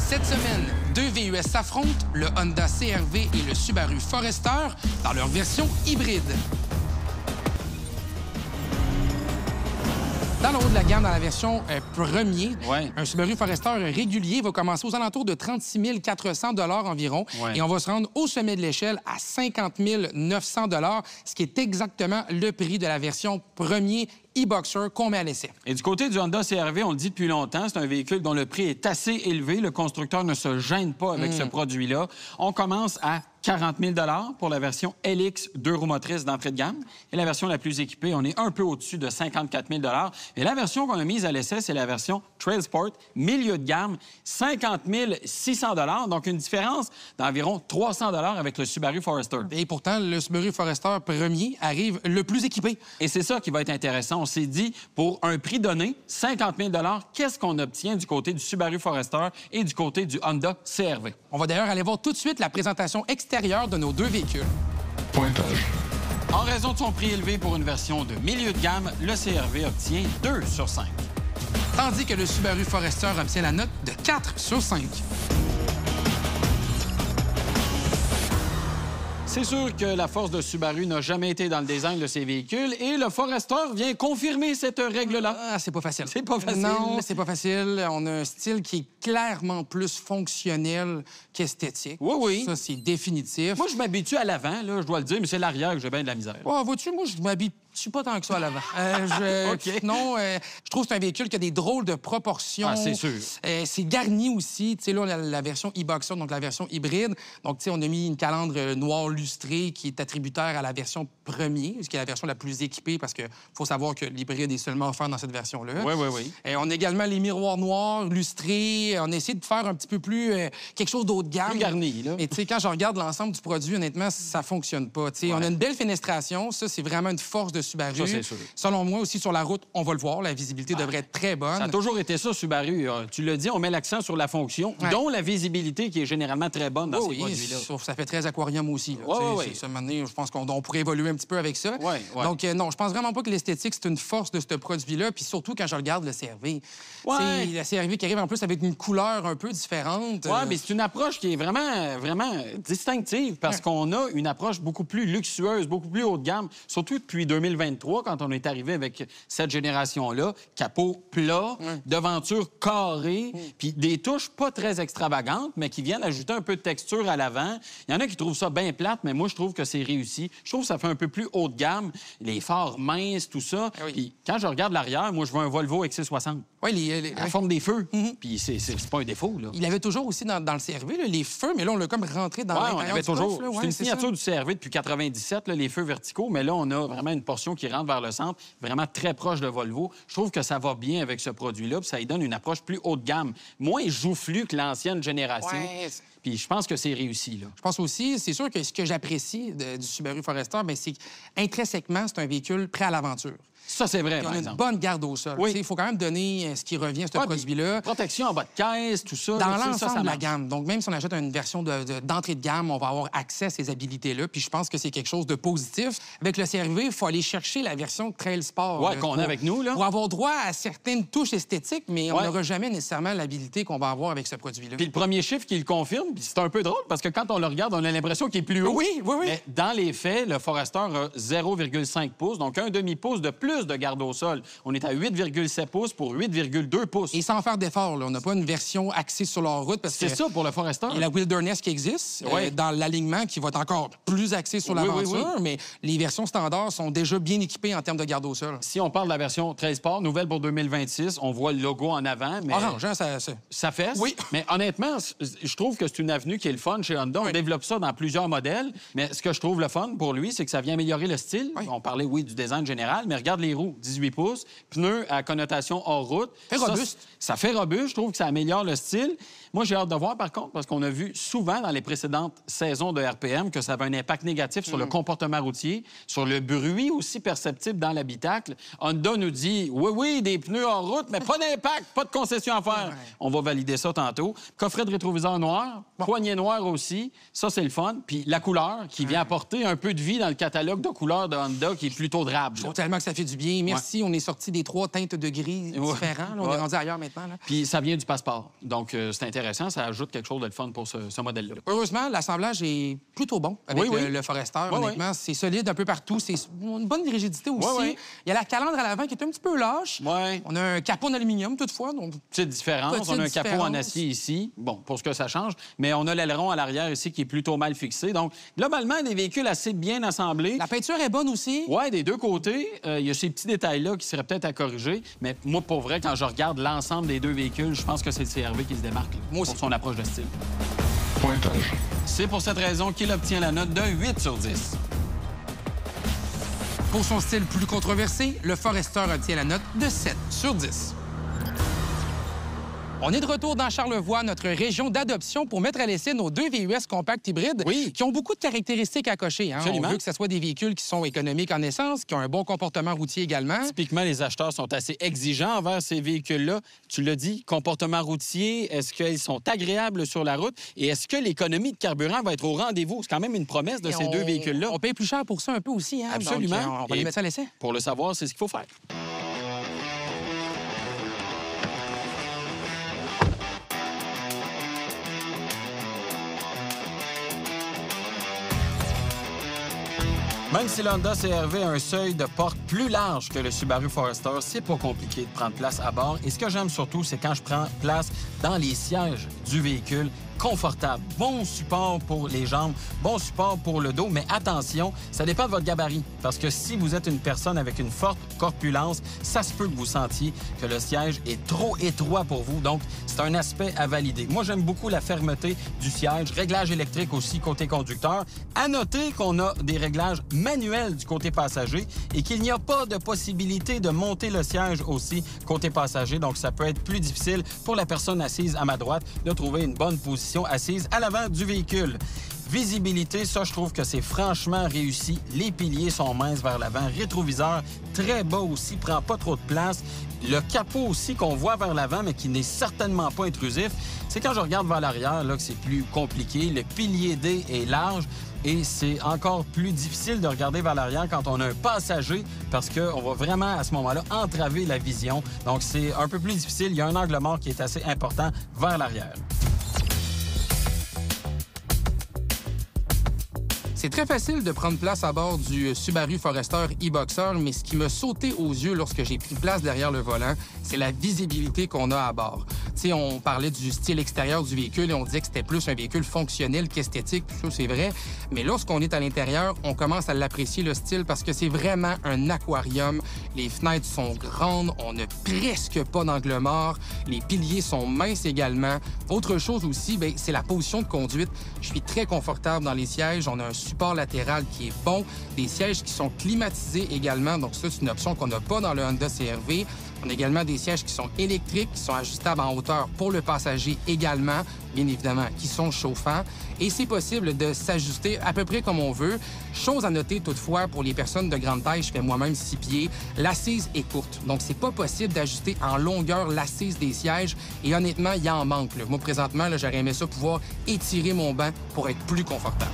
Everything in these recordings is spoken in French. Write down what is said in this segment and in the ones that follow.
Cette semaine, deux VUS s'affrontent, le Honda CR-V et le Subaru Forester, dans leur version hybride. Dans le haut de la gamme, dans la version premier, un Subaru Forester régulier va commencer aux alentours de 36 400 $ environ. Et on va se rendre au sommet de l'échelle à 50 900 $, ce qui est exactement le prix de la version premier e-Boxer qu'on met à l'essai. Et du côté du Honda CR-V, on le dit depuis longtemps, c'est un véhicule dont le prix est assez élevé. Le constructeur ne se gêne pas avec ce produit-là. On commence à 40 000 $ pour la version LX 2 roues motrices d'entrée de gamme. Et la version la plus équipée, on est un peu au-dessus de 54 000 $. Et la version qu'on a mise à l'essai, c'est la version Trail Sport, milieu de gamme, 50 600 $. Donc, une différence d'environ 300 $ avec le Subaru Forester. Et pourtant, le Subaru Forester premier arrive le plus équipé. Et c'est ça qui va être intéressant. On s'est dit, pour un prix donné, 50 000 $, qu'est-ce qu'on obtient du côté du Subaru Forester et du côté du Honda CR-V? On va d'ailleurs aller voir tout de suite la présentation extérieure de nos deux véhicules. Pointage. En raison de son prix élevé pour une version de milieu de gamme, le CR-V obtient 2 sur 5. Tandis que le Subaru Forester obtient la note de 4 sur 5. C'est sûr que la force de Subaru n'a jamais été dans le design de ses véhicules et le Forester vient confirmer cette règle-là. Ah, c'est pas facile. C'est pas facile. Non, c'est pas facile. On a un style qui est clairement plus fonctionnel qu'esthétique. Oui, oui. Ça, c'est définitif. Moi, je m'habitue à l'avant, là, je dois le dire, mais c'est l'arrière que j'ai bien de la misère. Oh, vois-tu, moi, je m'habitue pas tant que ça à l'avant. OK. Non, je trouve que c'est un véhicule qui a des drôles de proportions. Ah, c'est sûr. C'est garni aussi. Tu sais, là, la version e-Boxer, donc la version hybride. Donc, tu sais, on a mis une calandre noire lustrée qui est attributaire à la version premier, ce qui est la version la plus équipée parce qu'il faut savoir que l'hybride est seulement offert dans cette version-là. Oui, oui, oui. On a également les miroirs noirs lustrés. On essaie de faire un petit peu plus quelque chose d'haut de gamme. Plus garni, là. Et tu sais, quand je regarde l'ensemble du produit, honnêtement, ça fonctionne pas. Tu sais, on a une belle fenestration. Ça, c'est vraiment une force de Subaru. Ça, c'est sûr. Selon moi aussi, sur la route, on va le voir. La visibilité devrait être très bonne. Ça a toujours été ça, Subaru. Tu l'as dit, on met l'accent sur la fonction, dont la visibilité qui est généralement très bonne dans ces produits-là. Sauf que ça fait très aquarium aussi. Oui. Je pense qu'on pourrait évoluer un petit peu avec ça. Donc, non, je pense vraiment pas que l'esthétique, c'est une force de ce produit-là. Puis surtout, quand je regarde le CR-V. Le CR-V qui arrive en plus avec une couleur un peu différente. Oui, mais c'est une approche qui est vraiment, vraiment distinctive parce qu'on a une approche beaucoup plus luxueuse, beaucoup plus haut de gamme, surtout depuis 2023, quand on est arrivé avec cette génération-là. Capot plat, devanture carrée, puis des touches pas très extravagantes, mais qui viennent ajouter un peu de texture à l'avant. Il y en a qui trouvent ça bien plate, mais moi, je trouve que c'est réussi. Je trouve que ça fait un peu plus haut de gamme, les phares minces, tout ça. Puis quand je regarde l'arrière, moi, je vois un Volvo XC60. La forme des feux. Puis c'est pas un défaut, là. Il avait toujours aussi dans le CR-V, là, les feux, mais là, on l'a comme rentré dans l'intérieur. l'intérieur On avait toujours. coffre, c'est une signature du CR-V depuis 97, là, les feux verticaux, mais là, on a vraiment une portion qui rentre vers le centre, vraiment très proche de Volvo. Je trouve que ça va bien avec ce produit-là, puis ça lui donne une approche plus haut de gamme, moins joufflue que l'ancienne génération. Puis je pense que c'est réussi, là. Je pense aussi, c'est sûr que ce que j'apprécie du Subaru Forester, c'est qu'intrinsèquement, c'est un véhicule prêt à l'aventure. Ça, c'est vrai, on a une bonne garde au sol. Il faut quand même donner ce qui revient à ce produit-là. Protection en bas de caisse, tout ça. Dans l'ensemble de la gamme. Donc, même si on achète une version d'entrée de gamme, on va avoir accès à ces habilités-là. Puis je pense que c'est quelque chose de positif. Avec le CR-V, il faut aller chercher la version Trail Sport. Qu'on a avec nous, là. Pour avoir droit à certaines touches esthétiques, mais on n'aura jamais nécessairement l'habilité qu'on va avoir avec ce produit-là. Puis le premier chiffre qui le confirme, puis c'est un peu drôle, parce que quand on le regarde, on a l'impression qu'il est plus haut. Oui. Mais dans les faits, le Forester a 0,5 pouces, donc un demi-pouce de plus de garde au sol. On est à 8,7 pouces pour 8,2 pouces. Et sans faire d'effort, là. On n'a pas une version axée sur leur route parce que... C'est ça pour le Forester. Il y a la Wilderness qui existe dans l'alignement qui va être encore plus axé sur l'aventure, mais les versions standards sont déjà bien équipées en termes de garde au sol. Si on parle de la version 13 Sport, nouvelle pour 2026, on voit le logo en avant. Mais orange, hein, ça fesse. Oui. Mais honnêtement, je trouve que c'est une avenue qui est le fun chez Honda. On développe ça dans plusieurs modèles. Mais ce que je trouve le fun pour lui, c'est que ça vient améliorer le style. On parlait, du design général, mais regarde les roues, 18 pouces. Pneus à connotation hors route. Robuste. Ça fait robuste. Je trouve que ça améliore le style. Moi, j'ai hâte de voir, par contre, parce qu'on a vu souvent dans les précédentes saisons de RPM que ça avait un impact négatif sur le comportement routier, sur le bruit aussi perceptible dans l'habitacle. Honda nous dit, oui, des pneus hors route, mais pas d'impact, pas de concession à faire. On va valider ça tantôt. Coffret de rétroviseur noir, poignée noire aussi. Ça, c'est le fun. Puis la couleur qui vient apporter un peu de vie dans le catalogue de couleurs de Honda qui est plutôt drable. Je trouve tellement que ça fait du bien. Merci. On est sorti des 3 teintes de gris différents. Là, on est rendu ailleurs maintenant. Là. Puis ça vient du passeport. Donc, c'est intéressant. intéressant. Ça ajoute quelque chose de le fun pour ce modèle-là. Heureusement, l'assemblage est plutôt bon avec le Forester. Honnêtement, c'est solide un peu partout. C'est une bonne rigidité aussi. Il y a la calandre à l'avant qui est un petit peu lâche. On a un capot en aluminium, toutefois. Donc... Petite différence. On a un capot en acier ici, bon, pour ce que ça change. Mais on a l'aileron à l'arrière ici qui est plutôt mal fixé. Donc, globalement, des véhicules assez bien assemblés. La peinture est bonne aussi. Oui, des deux côtés. Il y a ces petits détails-là qui seraient peut-être à corriger. Mais moi, pour vrai, quand je regarde l'ensemble des deux véhicules, je pense que c'est le CR-V qui se démarque pour son approche de style. Pointage. C'est pour cette raison qu'il obtient la note de 8 sur 10. Pour son style plus controversé, le Forester obtient la note de 7 sur 10. On est de retour dans Charlevoix, notre région d'adoption, pour mettre à l'essai nos deux VUS compacts hybrides qui ont beaucoup de caractéristiques à cocher. On veut que ce soit des véhicules qui sont économiques en essence, qui ont un bon comportement routier également. Typiquement, les acheteurs sont assez exigeants envers ces véhicules-là. Tu l'as dit, comportement routier, est-ce qu'ils sont agréables sur la route? Et est-ce que l'économie de carburant va être au rendez-vous? C'est quand même une promesse de ces deux véhicules-là. On paye plus cher pour ça un peu aussi. Absolument. Donc, on va les mettre ça à l'essai. Pour le savoir, c'est ce qu'il faut faire. Même si l'Honda CR-V a un seuil de porte plus large que le Subaru Forester, c'est pas compliqué de prendre place à bord. Et ce que j'aime surtout, c'est quand je prends place dans les sièges du véhicule. Confortable, bon support pour les jambes, bon support pour le dos, mais attention, ça dépend de votre gabarit. Parce que si vous êtes une personne avec une forte corpulence, ça se peut que vous sentiez que le siège est trop étroit pour vous. Donc, c'est un aspect à valider. Moi, j'aime beaucoup la fermeté du siège, réglage électrique aussi côté conducteur. À noter qu'on a des réglages manuels du côté passager et qu'il n'y a pas de possibilité de monter le siège aussi côté passager. Donc, ça peut être plus difficile pour la personne assise à ma droite de trouver une bonne position assise à l'avant du véhicule. Visibilité, ça, je trouve que c'est franchement réussi. Les piliers sont minces vers l'avant. Rétroviseur, très bas aussi, prend pas trop de place. Le capot aussi qu'on voit vers l'avant, mais qui n'est certainement pas intrusif. C'est quand je regarde vers l'arrière là que c'est plus compliqué. Le pilier D est large. Et c'est encore plus difficile de regarder vers l'arrière quand on a un passager parce qu'on va vraiment, à ce moment-là, entraver la vision. Donc, c'est un peu plus difficile. Il y a un angle mort qui est assez important vers l'arrière. C'est très facile de prendre place à bord du Subaru Forester e-Boxer, mais ce qui m'a sauté aux yeux lorsque j'ai pris place derrière le volant, c'est la visibilité qu'on a à bord. Tu sais, on parlait du style extérieur du véhicule et on disait que c'était plus un véhicule fonctionnel qu'esthétique, tout ça, c'est vrai. Mais lorsqu'on est à l'intérieur, on commence à l'apprécier, le style, parce que c'est vraiment un aquarium. Les fenêtres sont grandes, on n'a presque pas d'angle mort, les piliers sont minces également. Autre chose aussi, c'est la position de conduite. Je suis très confortable dans les sièges, on a un support latéral qui est bon, des sièges qui sont climatisés également, donc ça, c'est une option qu'on n'a pas dans le Honda CR-V. On a également des sièges qui sont électriques, qui sont ajustables en hauteur pour le passager également, bien évidemment, qui sont chauffants. Et c'est possible de s'ajuster à peu près comme on veut. Chose à noter toutefois, pour les personnes de grande taille, je fais moi-même 6 pieds, l'assise est courte. Donc, c'est pas possible d'ajuster en longueur l'assise des sièges. Et honnêtement, il y en manque. Moi, présentement, j'aurais aimé ça pouvoir étirer mon banc pour être plus confortable.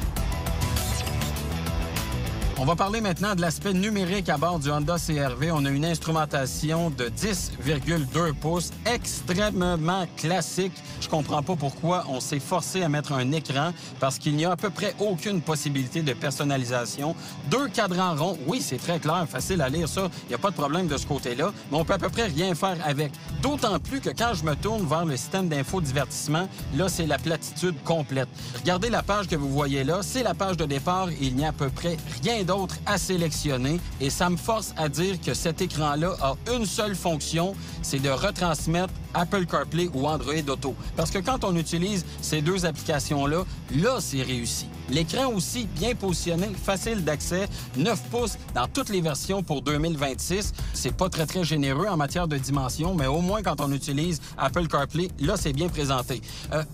On va parler maintenant de l'aspect numérique à bord du Honda CR-V. On a une instrumentation de 10,2 pouces, extrêmement classique. Je comprends pas pourquoi on s'est forcé à mettre un écran, parce qu'il n'y a à peu près aucune possibilité de personnalisation. 2 cadrans ronds, oui, c'est très clair, facile à lire ça, il n'y a pas de problème de ce côté-là, mais on peut à peu près rien faire avec. D'autant plus que quand je me tourne vers le système d'infodivertissement, là, c'est la platitude complète. Regardez la page que vous voyez là, c'est la page de départ et il n'y a à peu près rien d'autre à sélectionner. Et ça me force à dire que cet écran-là a une seule fonction, c'est de retransmettre Apple CarPlay ou Android Auto. Parce que quand on utilise ces deux applications-là, là, c'est réussi. L'écran aussi, bien positionné, facile d'accès, 9 pouces dans toutes les versions pour 2026. C'est pas très, très généreux en matière de dimension, mais au moins quand on utilise Apple CarPlay, là, c'est bien présenté.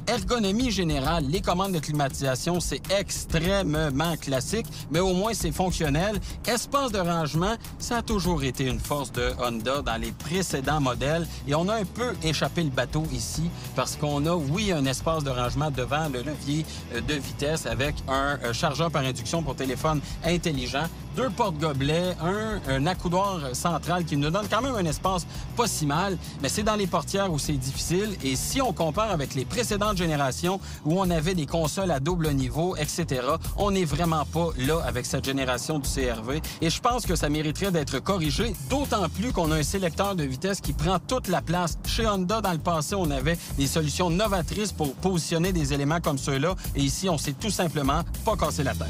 Ergonomie générale, les commandes de climatisation, c'est extrêmement classique, mais au moins, c'est fonctionnel. Espace de rangement, ça a toujours été une force de Honda dans les précédents modèles et on a un peu échappé le bateau ici parce qu'on a, oui, un espace de rangement devant le levier de vitesse avec un chargeur par induction pour téléphone intelligent. 2 porte-gobelets, un accoudoir central qui nous donne quand même un espace pas si mal, mais c'est dans les portières où c'est difficile. Et si on compare avec les précédentes générations où on avait des consoles à double niveau, etc., on n'est vraiment pas là avec cette génération du CR-V. Et je pense que ça mériterait d'être corrigé, d'autant plus qu'on a un sélecteur de vitesse qui prend toute la place. Chez Honda, dans le passé, on avait des solutions novatrices pour positionner des éléments comme ceux-là. Et ici, on s'est tout simplement pas cassé la tête.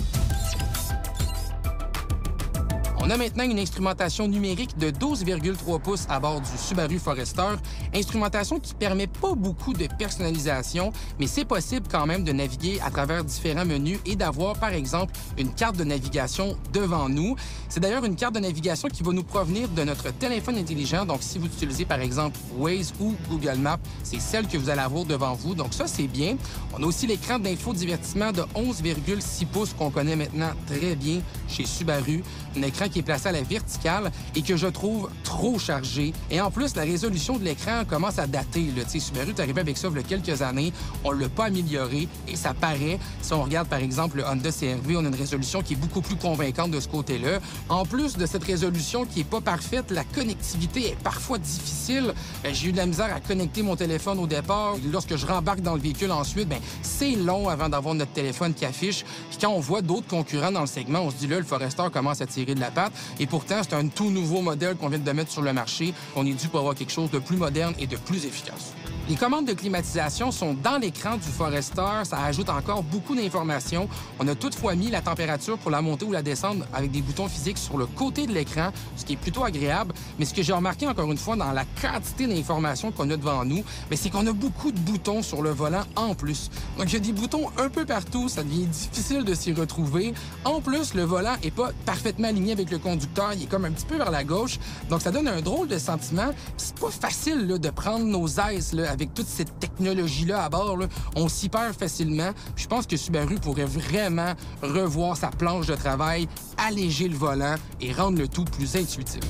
On a maintenant une instrumentation numérique de 12,3 pouces à bord du Subaru Forester. Instrumentation qui permet pas beaucoup de personnalisation, mais c'est possible quand même de naviguer à travers différents menus et d'avoir, par exemple, une carte de navigation devant nous. C'est d'ailleurs une carte de navigation qui va nous provenir de notre téléphone intelligent. Donc, si vous utilisez, par exemple, Waze ou Google Maps, c'est celle que vous allez avoir devant vous. Donc, ça, c'est bien. On a aussi l'écran d'infodivertissement de 11,6 pouces qu'on connaît maintenant très bien chez Subaru. Un écran qui est placé à la verticale et que je trouve trop chargé. Et en plus, la résolution de l'écran commence à dater. Tu sais, Subaru est arrivé avec ça il y a quelques années. On ne l'a pas amélioré et ça paraît. Si on regarde, par exemple, le Honda CR-V, on a une résolution qui est beaucoup plus convaincante de ce côté-là. En plus de cette résolution qui n'est pas parfaite, la connectivité est parfois difficile. J'ai eu de la misère à connecter mon téléphone au départ. Lorsque je rembarque dans le véhicule ensuite, c'est long avant d'avoir notre téléphone qui affiche. Puis quand on voit d'autres concurrents dans le segment, on se dit là, le Forester commence à tirer de la patte. Et pourtant, c'est un tout nouveau modèle qu'on vient de mettre sur le marché. On est dû pour avoir quelque chose de plus moderne et de plus efficace. Les commandes de climatisation sont dans l'écran du Forester. Ça ajoute encore beaucoup d'informations. On a toutefois mis la température pour la montée ou la descendre avec des boutons physiques sur le côté de l'écran, ce qui est plutôt agréable. Mais ce que j'ai remarqué encore une fois dans la quantité d'informations qu'on a devant nous, c'est qu'on a beaucoup de boutons sur le volant en plus. Donc, il y a des boutons un peu partout. Ça devient difficile de s'y retrouver. En plus, le volant n'est pas parfaitement aligné avec le conducteur. Il est comme un petit peu vers la gauche. Donc, ça donne un drôle de sentiment. C'est pas facile là, de prendre nos aises là, avec toute cette technologie-là à bord. Là. On s'y perd facilement. Je pense que Subaru pourrait vraiment revoir sa planche de travail, alléger le volant et rendre le tout plus intuitif.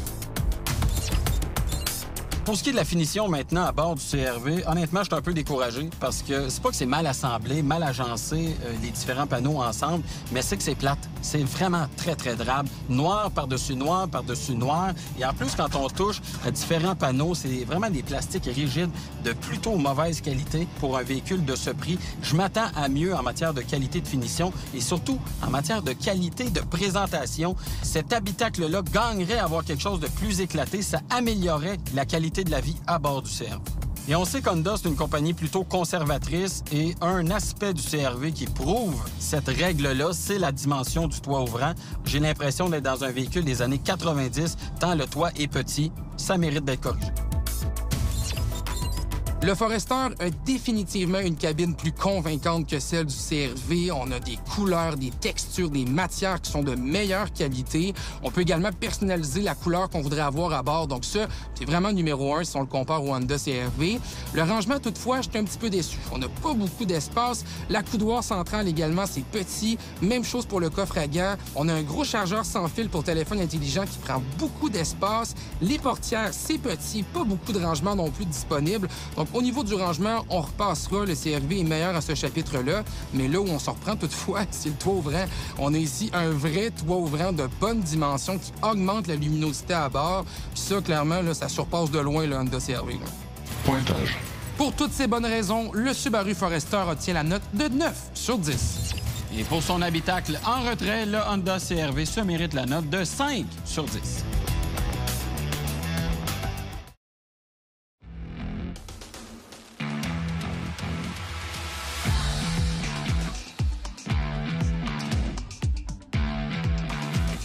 Pour ce qui est de la finition maintenant à bord du CR-V, honnêtement, je suis un peu découragé parce que c'est pas que c'est mal assemblé, mal agencé, les différents panneaux ensemble, mais c'est que c'est plate. C'est vraiment très, très drabe. Noir par-dessus noir par-dessus noir. Et en plus, quand on touche à différents panneaux, c'est vraiment des plastiques rigides de plutôt mauvaise qualité pour un véhicule de ce prix. Je m'attends à mieux en matière de qualité de finition et surtout en matière de qualité de présentation. Cet habitacle-là gagnerait à avoir quelque chose de plus éclaté. Ça améliorerait la qualité de la vie à bord du CR-V. Et on sait qu'Honda, c'est une compagnie plutôt conservatrice et un aspect du CR-V qui prouve cette règle-là, c'est la dimension du toit ouvrant. J'ai l'impression d'être dans un véhicule des années 90, tant le toit est petit. Ça mérite d'être corrigé. Le Forester a définitivement une cabine plus convaincante que celle du CR-V. On a des couleurs, des textures, des matières qui sont de meilleure qualité. On peut également personnaliser la couleur qu'on voudrait avoir à bord. Donc ça, c'est vraiment numéro 1 si on le compare au Honda CR-V. Le rangement, toutefois, j'étais un petit peu déçu. On n'a pas beaucoup d'espace. L'accoudoir central également, c'est petit. Même chose pour le coffre à gants. On a un gros chargeur sans fil pour téléphone intelligent qui prend beaucoup d'espace. Les portières, c'est petit. Pas beaucoup de rangement non plus disponible. Donc, au niveau du rangement, on repassera. Le CR-V est meilleur à ce chapitre-là. Mais là où on se reprend toutefois, c'est le toit ouvrant. On a ici un vrai toit ouvrant de bonne dimension qui augmente la luminosité à bord. Puis ça, clairement, là, ça surpasse de loin le Honda CR-V. Là. Pointage. Pour toutes ces bonnes raisons, le Subaru Forester obtient la note de 9 sur 10. Et pour son habitacle en retrait, le Honda CR-V se mérite la note de 5 sur 10.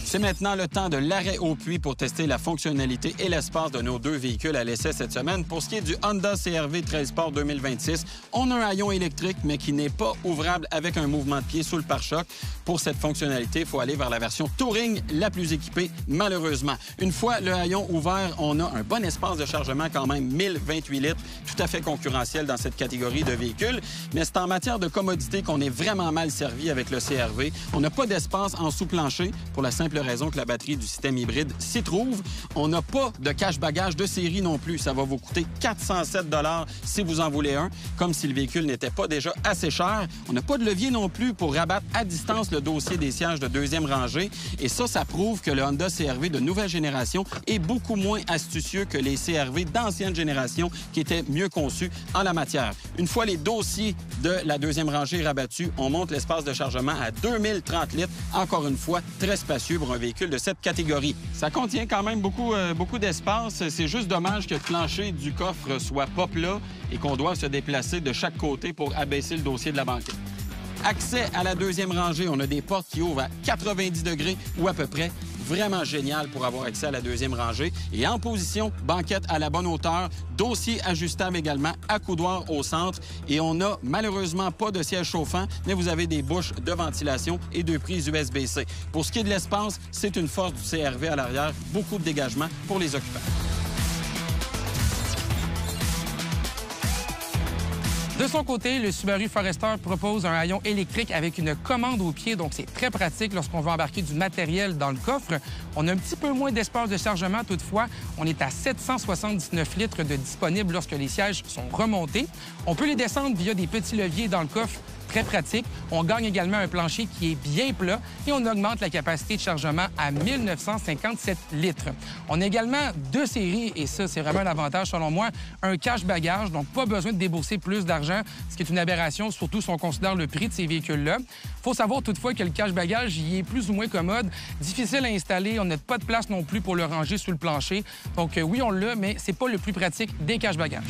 C'est maintenant le temps de l'arrêt au puits pour tester la fonctionnalité et l'espace de nos deux véhicules à l'essai cette semaine. Pour ce qui est du Honda CR-V 13 Sport 2026, on a un haillon électrique, mais qui n'est pas ouvrable avec un mouvement de pied sous le pare-choc. Pour cette fonctionnalité, il faut aller vers la version Touring, la plus équipée, malheureusement. Une fois le haillon ouvert, on a un bon espace de chargement quand même, 1028 litres, tout à fait concurrentiel dans cette catégorie de véhicules. Mais c'est en matière de commodité qu'on est vraiment mal servi avec le CR-V. On n'a pas d'espace en sous-plancher pour la simple raison que la batterie du système hybride s'y trouve. On n'a pas de cache-bagage de série non plus. Ça va vous coûter 407 $ si vous en voulez un, comme si le véhicule n'était pas déjà assez cher. On n'a pas de levier non plus pour rabattre à distance le dossier des sièges de deuxième rangée. Et ça prouve que le Honda CR-V de nouvelle génération est beaucoup moins astucieux que les CR-V d'ancienne génération qui étaient mieux conçus en la matière. Une fois les dossiers de la deuxième rangée rabattus, on monte l'espace de chargement à 2030 litres. Encore une fois, très spacieux pour un véhicule de cette catégorie. Ça contient quand même beaucoup d'espace. C'est juste dommage que le plancher du coffre soit pas plat et qu'on doit se déplacer de chaque côté pour abaisser le dossier de la banquette. Accès à la deuxième rangée, on a des portes qui ouvrent à 90 degrés ou à peu près. Vraiment génial pour avoir accès à la deuxième rangée. Et en position, banquette à la bonne hauteur, dossier ajustable également, accoudoir au centre. Et on n'a malheureusement pas de siège chauffant, mais vous avez des bouches de ventilation et deux prises USB-C. Pour ce qui est de l'espace, c'est une force du CR-V à l'arrière, beaucoup de dégagement pour les occupants. De son côté, le Subaru Forester propose un haillon électrique avec une commande au pied, donc c'est très pratique lorsqu'on veut embarquer du matériel dans le coffre. On a un petit peu moins d'espace de chargement, toutefois. On est à 779 litres de disponible lorsque les sièges sont remontés. On peut les descendre via des petits leviers dans le coffre. Très pratique. On gagne également un plancher qui est bien plat et on augmente la capacité de chargement à 1957 litres. On a également deux séries, et ça, c'est vraiment un avantage selon moi, un cache-bagage, donc pas besoin de débourser plus d'argent, ce qui est une aberration, surtout si on considère le prix de ces véhicules-là. Il faut savoir toutefois que le cache-bagage, il est plus ou moins commode, difficile à installer, on n'a pas de place non plus pour le ranger sous le plancher. Donc oui, on l'a, mais c'est pas le plus pratique des cache-bagages.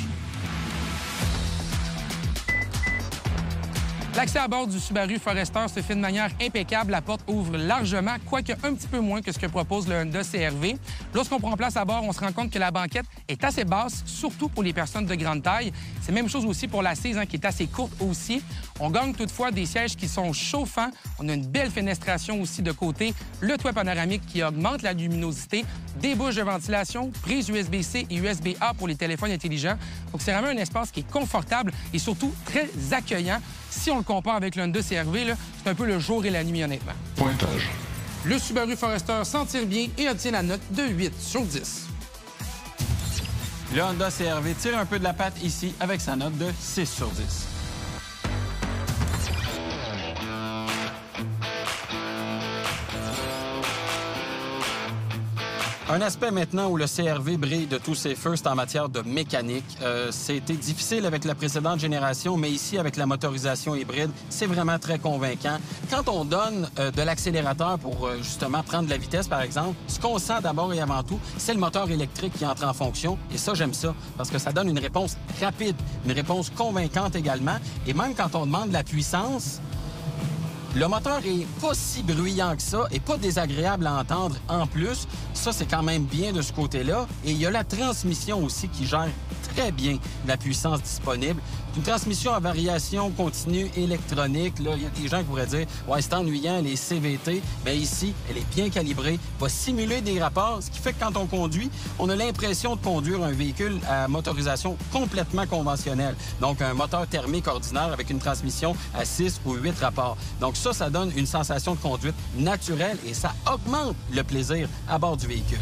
L'accès à bord du Subaru Forester se fait de manière impeccable. La porte ouvre largement, quoique un petit peu moins que ce que propose le Honda CR-V. Lorsqu'on prend place à bord, on se rend compte que la banquette est assez basse, surtout pour les personnes de grande taille. C'est la même chose aussi pour l'assise, qui est assez courte aussi. On gagne toutefois des sièges qui sont chauffants. On a une belle fenestration aussi de côté, le toit panoramique qui augmente la luminosité, des bouches de ventilation, prise USB-C et USB-A pour les téléphones intelligents. Donc c'est vraiment un espace qui est confortable et surtout très accueillant. Si on le compare avec le Honda CR-V, c'est un peu le jour et la nuit, honnêtement. Pointage. Le Subaru Forester s'en tire bien et obtient la note de 8 sur 10. Le Honda CR-V tire un peu de la patte ici avec sa note de 6 sur 10. Un aspect maintenant où le CR-V brille de tous ses feux, c'est en matière de mécanique. C'était difficile avec la précédente génération, mais ici, avec la motorisation hybride, c'est vraiment très convaincant. Quand on donne de l'accélérateur pour justement prendre de la vitesse, par exemple, ce qu'on sent d'abord et avant tout, c'est le moteur électrique qui entre en fonction. Et ça, j'aime ça, parce que ça donne une réponse rapide, une réponse convaincante également. Et même quand on demande de la puissance, le moteur est pas si bruyant que ça et pas désagréable à entendre en plus. Ça, c'est quand même bien de ce côté-là. Et il y a la transmission aussi qui gère très bien la puissance disponible. Une transmission à variation continue électronique. Là, il y a des gens qui pourraient dire « Ouais, c'est ennuyant, les CVT. » Bien ici, elle est bien calibrée, va simuler des rapports, ce qui fait que quand on conduit, on a l'impression de conduire un véhicule à motorisation complètement conventionnelle. Donc, un moteur thermique ordinaire avec une transmission à 6 ou 8 rapports. Donc ça donne une sensation de conduite naturelle et ça augmente le plaisir à bord du véhicule.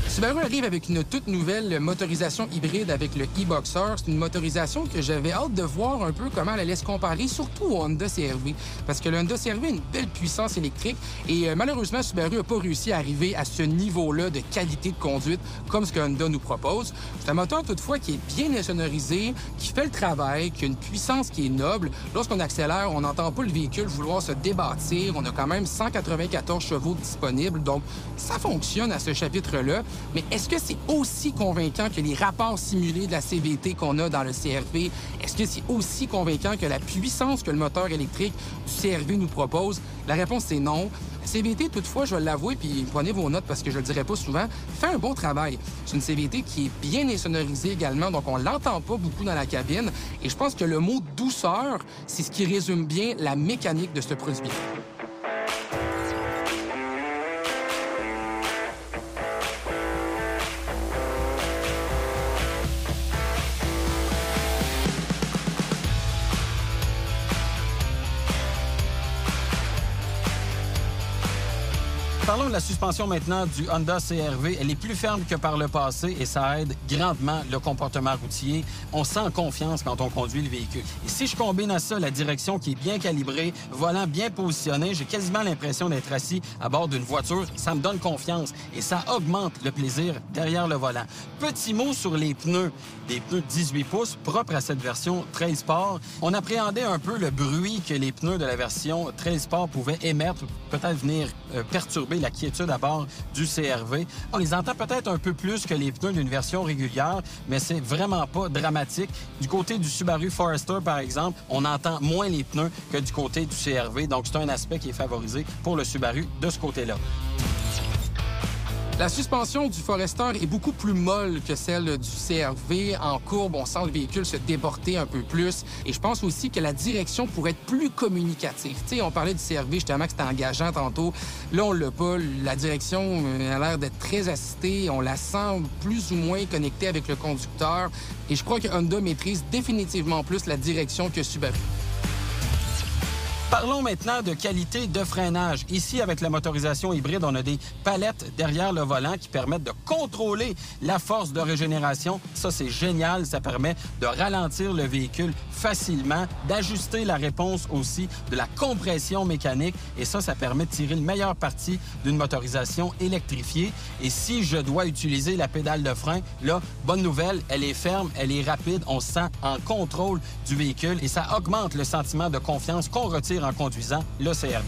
Subaru arrive avec une toute nouvelle motorisation hybride avec le e-Boxer. C'est une motorisation que j'avais hâte de voir un peu comment elle allait se comparer, surtout au Honda CR-V. Parce que le Honda CR-V a une belle puissance électrique et malheureusement, Subaru n'a pas réussi à arriver à ce niveau-là de qualité de conduite comme ce que Honda nous propose. C'est un moteur toutefois qui est bien insonorisé, qui fait le travail, qui a une puissance qui est noble. Lorsqu'on accélère, on n'entend pas le véhicule vouloir se débattre. On a quand même 194 chevaux disponibles, donc ça fonctionne à ce chapitre-là. Mais est-ce que c'est aussi convaincant que les rapports simulés de la CVT qu'on a dans le CR-V? Est-ce que c'est aussi convaincant que la puissance que le moteur électrique du CR-V nous propose? La réponse, c'est non. La CVT, toutefois, je vais l'avouer, puis prenez vos notes parce que je le dirai pas souvent, fait un bon travail. C'est une CVT qui est bien insonorisée également, donc on l'entend pas beaucoup dans la cabine. Et je pense que le mot « douceur », c'est ce qui résume bien la mécanique de ce produit. Parlons de la suspension maintenant du Honda CR-V. Elle est plus ferme que par le passé et ça aide grandement le comportement routier. On sent confiance quand on conduit le véhicule. Et si je combine à ça la direction qui est bien calibrée, volant bien positionné, j'ai quasiment l'impression d'être assis à bord d'une voiture. Ça me donne confiance et ça augmente le plaisir derrière le volant. Petit mot sur les pneus. Des pneus de 18 pouces propres à cette version Trail Sport. On appréhendait un peu le bruit que les pneus de la version Trail Sport pouvaient émettre, peut-être venir perturber la quiétude à bord du CR-V. On les entend peut-être un peu plus que les pneus d'une version régulière, mais c'est vraiment pas dramatique. Du côté du Subaru Forester, par exemple, on entend moins les pneus que du côté du CR-V, donc c'est un aspect qui est favorisé pour le Subaru de ce côté-là. La suspension du Forester est beaucoup plus molle que celle du CR-V. En courbe, on sent le véhicule se déporter un peu plus. Et je pense aussi que la direction pourrait être plus communicative. Tu sais, on parlait du CR-V, justement, que c'était engageant tantôt. Là, on l'a pas. La direction a l'air d'être très assistée. On la sent plus ou moins connectée avec le conducteur. Et je crois que Honda maîtrise définitivement plus la direction que Subaru. Parlons maintenant de qualité de freinage. Ici, avec la motorisation hybride, on a des palettes derrière le volant qui permettent de contrôler la force de régénération. Ça, c'est génial. Ça permet de ralentir le véhicule facilement, d'ajuster la réponse aussi de la compression mécanique. Et ça permet de tirer le meilleur parti d'une motorisation électrifiée. Et si je dois utiliser la pédale de frein, là, bonne nouvelle, elle est ferme, elle est rapide. On se sent en contrôle du véhicule et ça augmente le sentiment de confiance qu'on retire en conduisant le CR-V.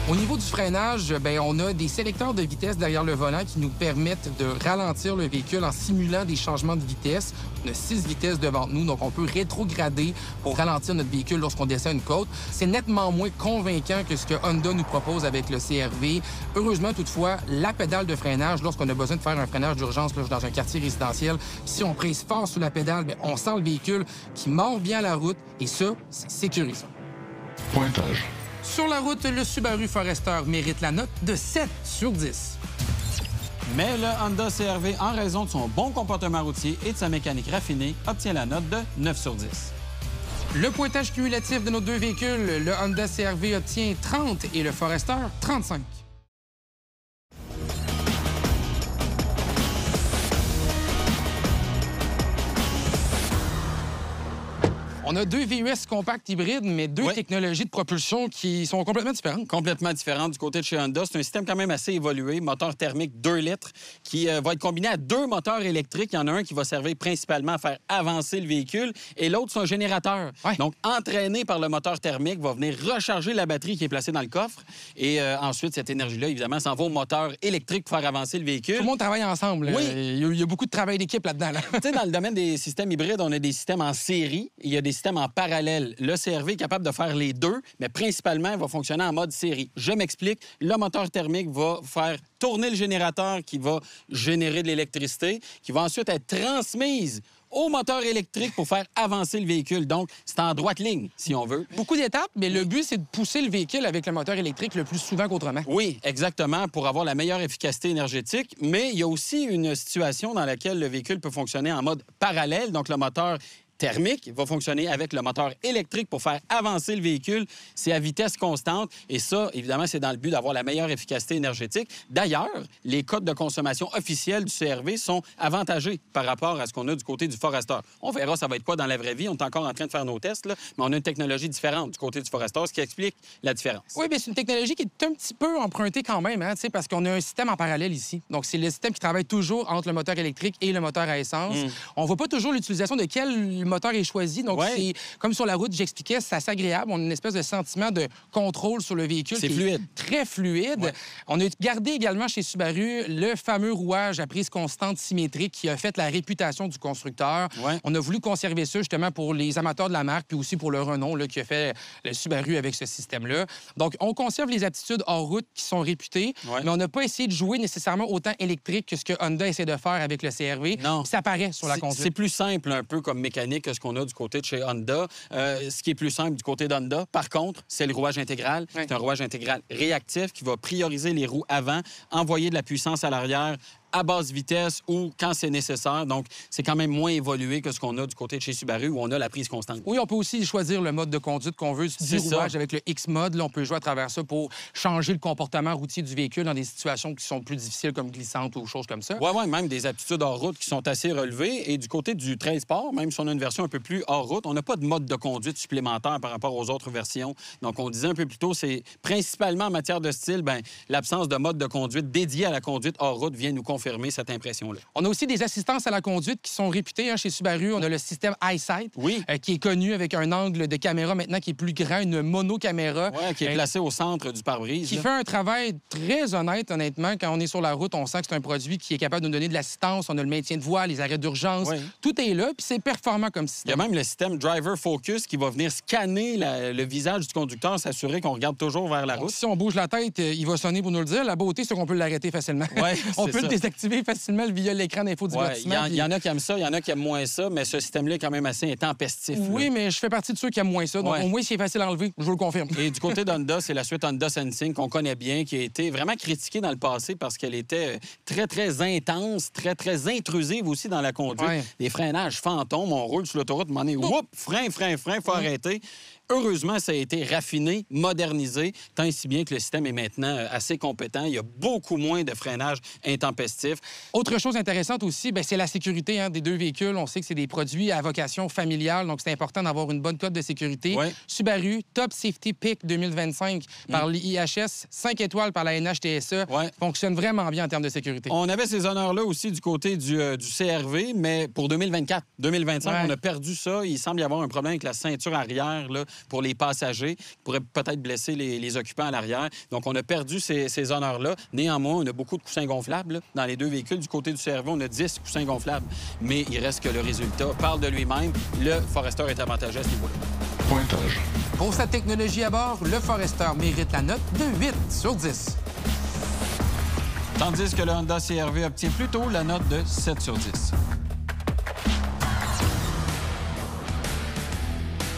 Au niveau du freinage, bien, on a des sélecteurs de vitesse derrière le volant qui nous permettent de ralentir le véhicule en simulant des changements de vitesse. On a 6 vitesses devant nous, donc on peut rétrograder pour ralentir notre véhicule lorsqu'on descend une côte. C'est nettement moins convaincant que ce que Honda nous propose avec le CR-V. Heureusement, toutefois, la pédale de freinage, lorsqu'on a besoin de faire un freinage d'urgence dans un quartier résidentiel, si on presse fort sur la pédale, bien, on sent le véhicule qui mord bien la route et ça, c'est sécurisant. Pointage. Sur la route, le Subaru Forester mérite la note de 7 sur 10. Mais le Honda CR-V, en raison de son bon comportement routier et de sa mécanique raffinée, obtient la note de 9 sur 10. Le pointage cumulatif de nos deux véhicules, le Honda CR-V obtient 30 et le Forester 35. On a deux VUS compacts hybrides, mais deux technologies de propulsion qui sont complètement différentes. Complètement différentes du côté de chez Honda. C'est un système quand même assez évolué, moteur thermique 2 litres, qui va être combiné à 2 moteurs électriques. Il y en a un qui va servir principalement à faire avancer le véhicule et l'autre, c'est un générateur. Donc, entraîné par le moteur thermique, va venir recharger la batterie qui est placée dans le coffre. Et ensuite, cette énergie-là, évidemment, s'en va au moteur électrique pour faire avancer le véhicule. Tout le monde travaille ensemble. Oui. Il y a beaucoup de travail d'équipe là-dedans. Là. Tu sais, dans le domaine des systèmes hybrides, on a des systèmes en série. Il y a des système en parallèle. Le CR-V est capable de faire les deux, mais principalement, il va fonctionner en mode série. Je m'explique. Le moteur thermique va faire tourner le générateur qui va générer de l'électricité, qui va ensuite être transmise au moteur électrique pour faire avancer le véhicule. Donc, c'est en droite ligne, si on veut. Beaucoup d'étapes, mais le but, c'est de pousser le véhicule avec le moteur électrique le plus souvent qu'autrement. Oui, exactement, pour avoir la meilleure efficacité énergétique. Mais il y a aussi une situation dans laquelle le véhicule peut fonctionner en mode parallèle. Donc, le moteur thermique va fonctionner avec le moteur électrique pour faire avancer le véhicule. C'est à vitesse constante. Et ça, évidemment, c'est dans le but d'avoir la meilleure efficacité énergétique. D'ailleurs, les codes de consommation officiels du CR-V sont avantagés par rapport à ce qu'on a du côté du Forester. On verra ça va être quoi dans la vraie vie. On est encore en train de faire nos tests, là, mais on a une technologie différente du côté du Forester, ce qui explique la différence. Oui, bien, c'est une technologie qui est un petit peu empruntée quand même, hein, parce qu'on a un système en parallèle ici. Donc, c'est le système qui travaille toujours entre le moteur électrique et le moteur à essence. On ne voit pas toujours l'utilisation de quel moteur est choisi. Donc, c'est comme sur la route, j'expliquais, c'est assez agréable. On a une espèce de sentiment de contrôle sur le véhicule. C'est fluide. Très fluide. On a gardé également chez Subaru le fameux rouage à prise constante symétrique qui a fait la réputation du constructeur. On a voulu conserver ça justement pour les amateurs de la marque puis aussi pour le renom là, qui a fait le Subaru avec ce système-là. Donc, on conserve les aptitudes hors route qui sont réputées, mais on n'a pas essayé de jouer nécessairement autant électrique que ce que Honda essaie de faire avec le CR-V. Non. Ça paraît sur la conduite. C'est plus simple un peu comme mécanique que ce qu'on a du côté de chez Honda. Ce qui est plus simple du côté d'Honda, par contre, c'est le rouage intégral. C'est un rouage intégral réactif qui va prioriser les roues avant, envoyer de la puissance à l'arrière à basse vitesse ou quand c'est nécessaire. Donc, c'est quand même moins évolué que ce qu'on a du côté de chez Subaru où on a la prise constante. Oui, on peut aussi choisir le mode de conduite qu'on veut du rouage avec le X-Mode. Là, on peut jouer à travers ça pour changer le comportement routier du véhicule dans des situations qui sont plus difficiles comme glissantes ou choses comme ça. Oui, même des aptitudes hors route qui sont assez relevées. Et du côté du Trail Sport, même si on a une version un peu plus hors route, on n'a pas de mode de conduite supplémentaire par rapport aux autres versions. Donc, on disait un peu plus tôt, c'est principalement en matière de style, l'absence de mode de conduite dédié à la conduite hors route vient nous confirmer cette impression-là. On a aussi des assistances à la conduite qui sont réputées chez Subaru. On a le système EyeSight, qui est connu avec un angle de caméra maintenant qui est plus grand, une monocaméra. Oui, qui est placée au centre du pare-brise. Qui fait un travail très honnête, honnêtement. Quand on est sur la route, on sent que c'est un produit qui est capable de nous donner de l'assistance. On a le maintien de voie, les arrêts d'urgence. Tout est là, puis c'est performant comme système. Il y a même le système Driver Focus qui va venir scanner le visage du conducteur, s'assurer qu'on regarde toujours vers la route. Si on bouge la tête, il va sonner pour nous le dire. La beauté, c'est qu'on peut l'arrêter facilement. On peut le désactiver facilement via l'écran d'infodivertissement. Il y en a qui aiment ça, il y en a qui aiment moins ça, mais ce système-là est quand même assez intempestif. Oui, mais je fais partie de ceux qui aiment moins ça. Donc, au moins, c'est facile à enlever, je vous le confirme. Et du côté d'Honda, c'est la suite Honda Sensing qu'on connaît bien, qui a été vraiment critiquée dans le passé parce qu'elle était très, très intense, très, très intrusive aussi dans la conduite. Des freinages fantômes, on roule sur l'autoroute, on est frein, faut arrêter. Heureusement, ça a été raffiné, modernisé, tant et si bien que le système est maintenant assez compétent. Il y a beaucoup moins de freinage intempestif. Autre chose intéressante aussi, c'est la sécurité des deux véhicules. On sait que c'est des produits à vocation familiale, donc c'est important d'avoir une bonne cote de sécurité. Subaru, Top Safety Pick 2025 par l'IHS, 5 étoiles par la NHTSA. Fonctionne vraiment bien en termes de sécurité. On avait ces honneurs-là aussi du côté du CR-V, mais pour 2024. 2025, on a perdu ça. Il semble y avoir un problème avec la ceinture arrière, là, pour les passagers, qui pourrait peut-être blesser les occupants à l'arrière. Donc, on a perdu ces honneurs-là. Néanmoins, on a beaucoup de coussins gonflables. Là. Dans les deux véhicules, du côté du CR-V, on a 10 coussins gonflables. Mais il reste que le résultat parle de lui-même. Le Forester est avantageux à ce niveau-là. Pointage. Pour sa technologie à bord, le Forester mérite la note de 8 sur 10. Tandis que le Honda CR-V obtient plutôt la note de 7 sur 10.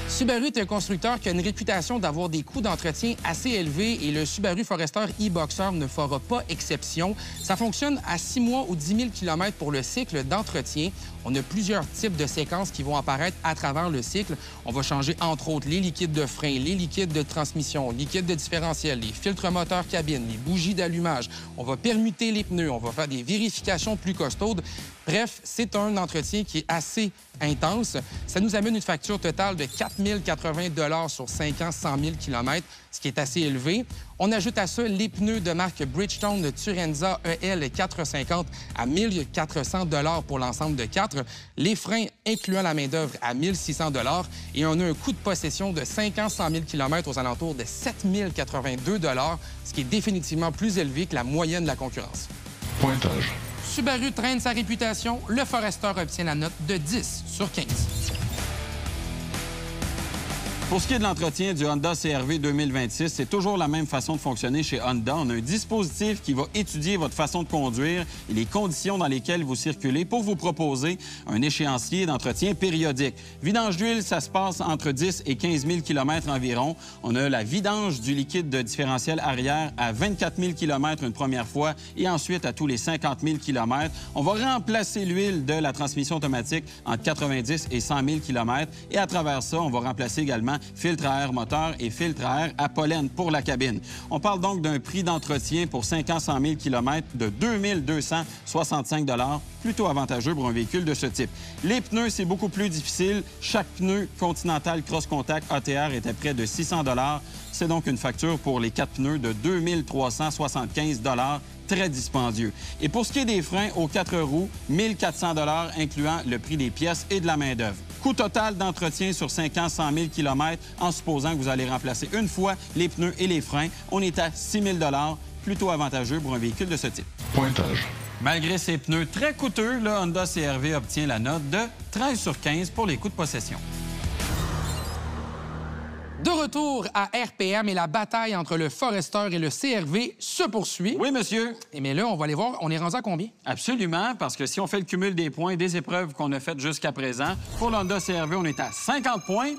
Subaru est un constructeur qui a une réputation d'avoir des coûts d'entretien assez élevés et le Subaru Forester e-Boxer ne fera pas exception. Ça fonctionne à 6 mois ou 10 000 km pour le cycle d'entretien. On a plusieurs types de séquences qui vont apparaître à travers le cycle. On va changer, entre autres, les liquides de frein, les liquides de transmission, les liquides de différentiel, les filtres moteurs cabine, les bougies d'allumage. On va permuter les pneus, on va faire des vérifications plus costaudes. Bref, c'est un entretien qui est assez intense. Ça nous amène une facture totale de 4 080 sur 5 ans, 100 000 km, ce qui est assez élevé. On ajoute à ça les pneus de marque Bridgestone Turenza EL 450 à 1 400 pour l'ensemble de 4, les freins incluant la main-d'œuvre à 1 600 et on a un coût de possession de 5 ans, 100 000 km aux alentours de 7 082 ce qui est définitivement plus élevé que la moyenne de la concurrence. Pointage. Subaru traîne sa réputation. Le Forester obtient la note de 10 sur 15. Pour ce qui est de l'entretien du Honda CR-V 2026, c'est toujours la même façon de fonctionner chez Honda. On a un dispositif qui va étudier votre façon de conduire et les conditions dans lesquelles vous circulez pour vous proposer un échéancier d'entretien périodique. Vidange d'huile, ça se passe entre 10 et 15 000 km environ. On a la vidange du liquide de différentiel arrière à 24 000 km une première fois et ensuite à tous les 50 000 km. On va remplacer l'huile de la transmission automatique entre 90 et 100 000 km et à travers ça, on va remplacer également filtre à air moteur et filtre à air à pollen pour la cabine. On parle donc d'un prix d'entretien pour 5 ans, 100 000 km de 2 265 $, plutôt avantageux pour un véhicule de ce type. Les pneus, c'est beaucoup plus difficile. Chaque pneu Continental Cross Contact ATR est à près de 600 $. C'est donc une facture pour les 4 pneus de 2 375 $. Très dispendieux. Et pour ce qui est des freins aux 4 roues, 1 400 $ incluant le prix des pièces et de la main-d'œuvre. Coût total d'entretien sur 5 ans, 100 000 km, en supposant que vous allez remplacer une fois les pneus et les freins, on est à 6 000 $, plutôt avantageux pour un véhicule de ce type. Pointage. Malgré ses pneus très coûteux, le Honda CR-V obtient la note de 13 sur 15 pour les coûts de possession. De retour à RPM et la bataille entre le Forester et le CR-V se poursuit. Oui, monsieur. Et mais là, on va aller voir, on est rendu à combien? Absolument, parce que si on fait le cumul des points des épreuves qu'on a faites jusqu'à présent, pour l'Honda CR-V, on est à 50 points.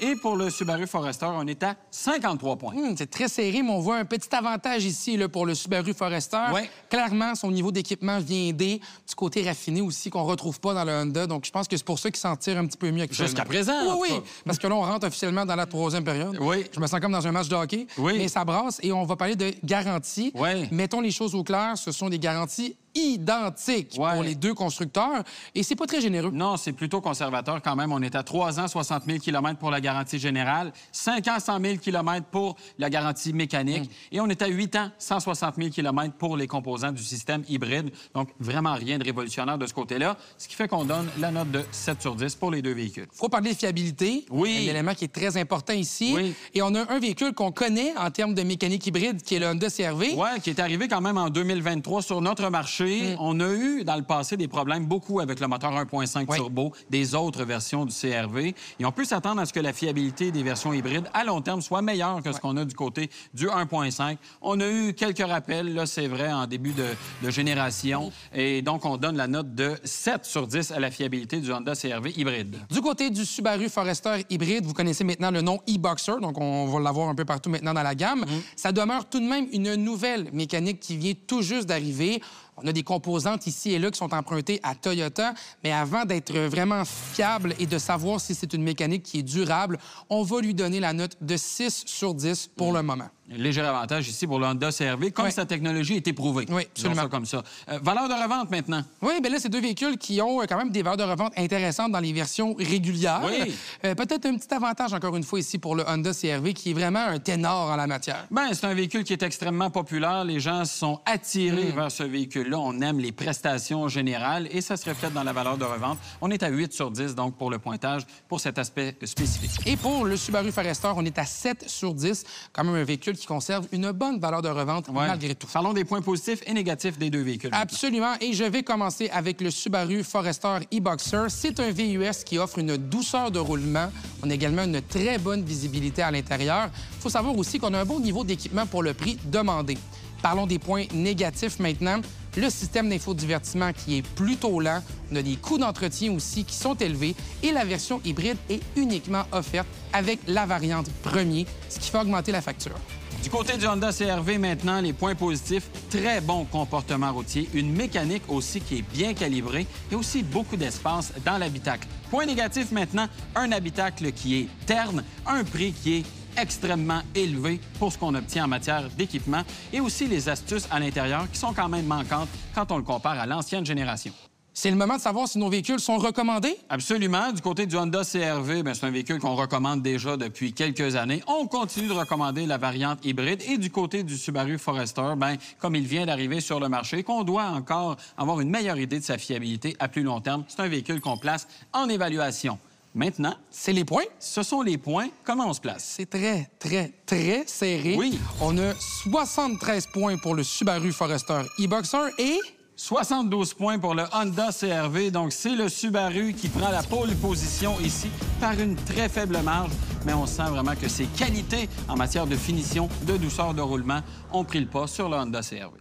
Et pour le Subaru Forester, on est à 53 points. C'est très serré, mais on voit un petit avantage ici là, pour le Subaru Forester. Ouais. Clairement, son niveau d'équipement vient aider. Du côté raffiné aussi qu'on retrouve pas dans le Honda. Donc, je pense que c'est pour ça qu'il s'en tire un petit peu mieux actuellement. Jusqu'à présent, Oui, oui. Parce que là, on rentre officiellement dans la troisième période. Oui. Je me sens comme dans un match de hockey. Oui. Mais ça brasse et on va parler de garantie. Oui. Mettons les choses au clair, ce sont des garanties identiques Ouais. pour les deux constructeurs. Et c'est pas très généreux. Non, c'est plutôt conservateur quand même. On est à 3 ans, 60 000 km pour la garantie générale, 5 ans, 100 000 km pour la garantie mécanique, et on est à 8 ans, 160 000 km pour les composants du système hybride. Donc, vraiment rien de révolutionnaire de ce côté-là, ce qui fait qu'on donne la note de 7 sur 10 pour les deux véhicules. Il faut parler de fiabilité. Oui. Un élément qui est très important ici. Oui. Et on a un véhicule qu'on connaît en termes de mécanique hybride, qui est le Honda CR-V. Oui, qui est arrivé quand même en 2023 sur notre marché. On a eu, dans le passé, des problèmes beaucoup avec le moteur 1.5 Oui. turbo des autres versions du CR-V. Et on peut s'attendre à ce que la fiabilité des versions hybrides, à long terme, soit meilleure que ce qu'on a du côté du 1.5. On a eu quelques rappels, là, c'est vrai, en début de génération. Et donc, on donne la note de 7 sur 10 à la fiabilité du Honda CR-V hybride. Du côté du Subaru Forester hybride, vous connaissez maintenant le nom e-Boxer, donc on va l'avoir un peu partout maintenant dans la gamme. Ça demeure tout de même une nouvelle mécanique qui vient tout juste d'arriver. On a des composantes ici et là qui sont empruntées à Toyota, mais avant d'être vraiment fiable et de savoir si c'est une mécanique qui est durable, on va lui donner la note de 6 sur 10 pour le moment. Léger avantage ici pour le Honda CR-V, comme Oui. sa technologie est éprouvée. Oui, Disons absolument. ça comme ça. Valeur de revente maintenant. Oui, bien là, c'est deux véhicules qui ont quand même des valeurs de revente intéressantes dans les versions régulières. Oui. Peut-être un petit avantage, encore une fois, ici pour le Honda CR-V, qui est vraiment un ténor en la matière. Bien, c'est un véhicule qui est extrêmement populaire. Les gens sont attirés vers ce véhicule-là. On aime les prestations générales et ça se reflète dans la valeur de revente. On est à 8 sur 10, donc, pour le pointage, pour cet aspect spécifique. Et pour le Subaru Forester, on est à 7 sur 10. Quand même un véhicule qui conserve une bonne valeur de revente Ouais. malgré tout. Parlons des points positifs et négatifs des deux véhicules. Absolument. Et je vais commencer avec le Subaru Forester e-Boxer. C'est un VUS qui offre une douceur de roulement. On a également une très bonne visibilité à l'intérieur. Il faut savoir aussi qu'on a un bon niveau d'équipement pour le prix demandé. Parlons des points négatifs maintenant. Le système d'infodivertissement qui est plutôt lent. On a des coûts d'entretien aussi qui sont élevés. Et la version hybride est uniquement offerte avec la variante premier, ce qui fait augmenter la facture. Du côté du Honda CR-V, maintenant, les points positifs, très bon comportement routier, une mécanique aussi qui est bien calibrée et aussi beaucoup d'espace dans l'habitacle. Point négatif maintenant, un habitacle qui est terne, un prix qui est extrêmement élevé pour ce qu'on obtient en matière d'équipement et aussi les astuces à l'intérieur qui sont quand même manquantes quand on le compare à l'ancienne génération. C'est le moment de savoir si nos véhicules sont recommandés. Absolument. Du côté du Honda CR-V, c'est un véhicule qu'on recommande déjà depuis quelques années. On continue de recommander la variante hybride. Et du côté du Subaru Forester, comme il vient d'arriver sur le marché, qu'on doit encore avoir une meilleure idée de sa fiabilité à plus long terme, c'est un véhicule qu'on place en évaluation. Maintenant, C'est les points. ce sont les points. Comment on se place? C'est très, très, très serré. Oui. On a 73 points pour le Subaru Forester e-Boxer et 72 points pour le Honda CR-V. Donc, c'est le Subaru qui prend la pole position ici par une très faible marge. Mais on sent vraiment que ses qualités en matière de finition, de douceur de roulement ont pris le pas sur le Honda CR-V.